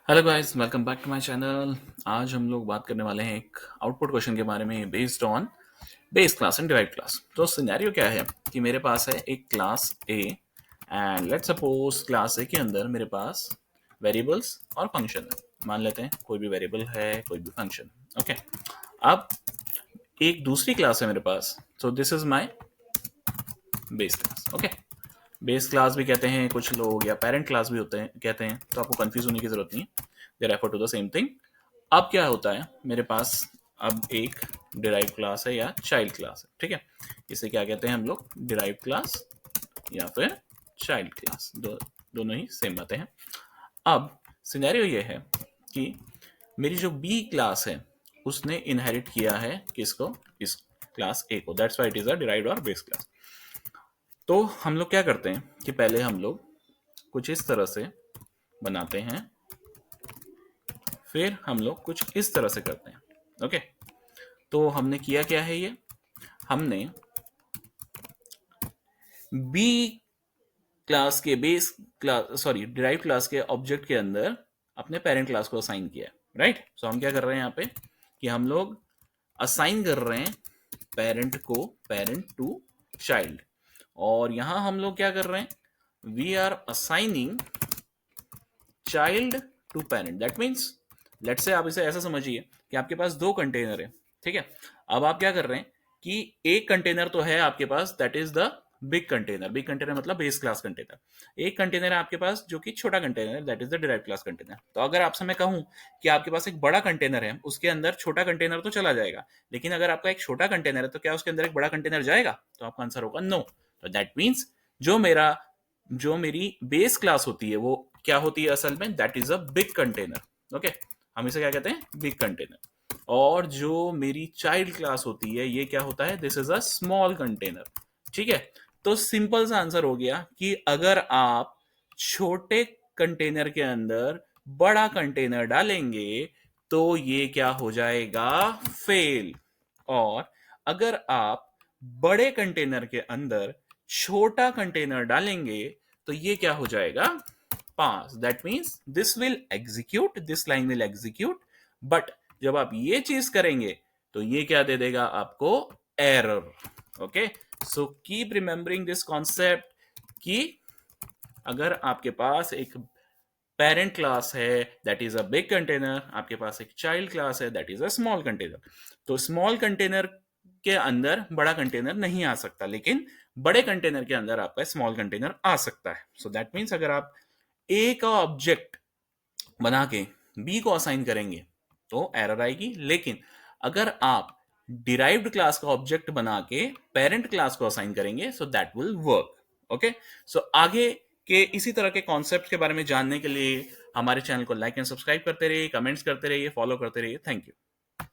Hello guys, welcome back to my channel. आज हम लोग बात करने वाले हैं एक आउटपुट क्वेश्चन के बारे में based on base class and derived class. तो सिनेरियो क्या है कि मेरे पास है एक class A and let's suppose class ए के अंदर मेरे पास वेरिएबल्स और फंक्शन है। मान लेते हैं कोई भी वेरिएबल है, कोई भी फंक्शन। ओके, अब एक दूसरी क्लास है मेरे पास। So this is my base class. Okay, base class भी कहते हैं कुछ लोग, या पेरेंट क्लास भी होते हैं कहते हैं, तो आपको कंफ्यूज होने की जरूरत नहीं है। They refer to the same thing. अब क्या होता है मेरे पास, अब एक डिराइव क्लास है या चाइल्ड क्लास है। ठीक है, इसे क्या कहते हैं हम लोग, डिराइव क्लास या फिर चाइल्ड क्लास, दोनों ही सेम बातें हैं। अब सिनेरियो ये है कि मेरी जो बी क्लास है उसने इनहेरिट किया है किसको, इस क्लास ए को। That's why it is a derived और बेस क्लास। तो हम लोग क्या करते हैं कि पहले हम लोग कुछ इस तरह से बनाते हैं, फिर हम लोग कुछ इस तरह से करते हैं। ओके, तो हमने किया क्या है, ये हमने बी क्लास के base class, sorry, derive class के ऑब्जेक्ट के अंदर अपने पेरेंट क्लास को असाइन किया है। राइट, सो हम क्या कर रहे हैं यहाँ पे कि हम लोग असाइन कर रहे हैं पेरेंट को, पेरेंट टू चाइल्ड। और यहां हम लोग क्या कर रहे हैं, we are assigning child to parent. That means, let's say आप इसे ऐसा समझिए कि आपके पास दो कंटेनर है। ठीक है, अब आप क्या कर रहे हैं कि एक कंटेनर तो है आपके पास, that is the big container. Big container मतलब बेस क्लास कंटेनर। एक कंटेनर है आपके पास जो कि छोटा कंटेनर है, that is the derived class container. तो अगर आपसे मैं कहूं कि आपके पास एक बड़ा कंटेनर है, उसके अंदर छोटा कंटेनर तो चला जाएगा, लेकिन अगर आपका एक छोटा कंटेनर है तो क्या उसके अंदर एक बड़ा कंटेनर जाएगा? तो आपका आंसर होगा नो। तो दैट मीन्स जो मेरी बेस क्लास होती है वो क्या होती है असल में, that is a big container. Okay, हम इसे क्या कहते हैं, बिग कंटेनर। और जो मेरी चाइल्ड क्लास होती है ये क्या होता है, this is a small container. ठीक है, तो सिंपल सा आंसर हो गया कि अगर आप छोटे कंटेनर के अंदर बड़ा कंटेनर डालेंगे तो ये क्या हो जाएगा, फेल। और अगर आप बड़े कंटेनर के अंदर छोटा कंटेनर डालेंगे तो ये क्या हो जाएगा, pass. That means this will execute, this line will execute, but जब आप ये चीज करेंगे तो ये क्या दे देगा आपको, error. Okay, so keep remembering this concept कि अगर आपके पास एक पेरेंट क्लास है that is a big container, आपके पास एक चाइल्ड क्लास है that is a small container, तो स्मॉल कंटेनर के अंदर बड़ा कंटेनर नहीं आ सकता, लेकिन बड़े कंटेनर के अंदर आपका स्मॉल कंटेनर आ सकता है। सो दैट मीन्स अगर आप ए का ऑब्जेक्ट बना के बी को असाइन करेंगे तो एरर आएगी, लेकिन अगर आप डिराइव्ड क्लास का ऑब्जेक्ट बना के पेरेंट क्लास को असाइन करेंगे so that will work. Okay, so आगे के इसी तरह के कॉन्सेप्ट के बारे में जानने के लिए हमारे चैनल को लाइक एंड सब्सक्राइब करते रहिए, कमेंट्स करते रहिए, फॉलो करते रहिए। Thank you.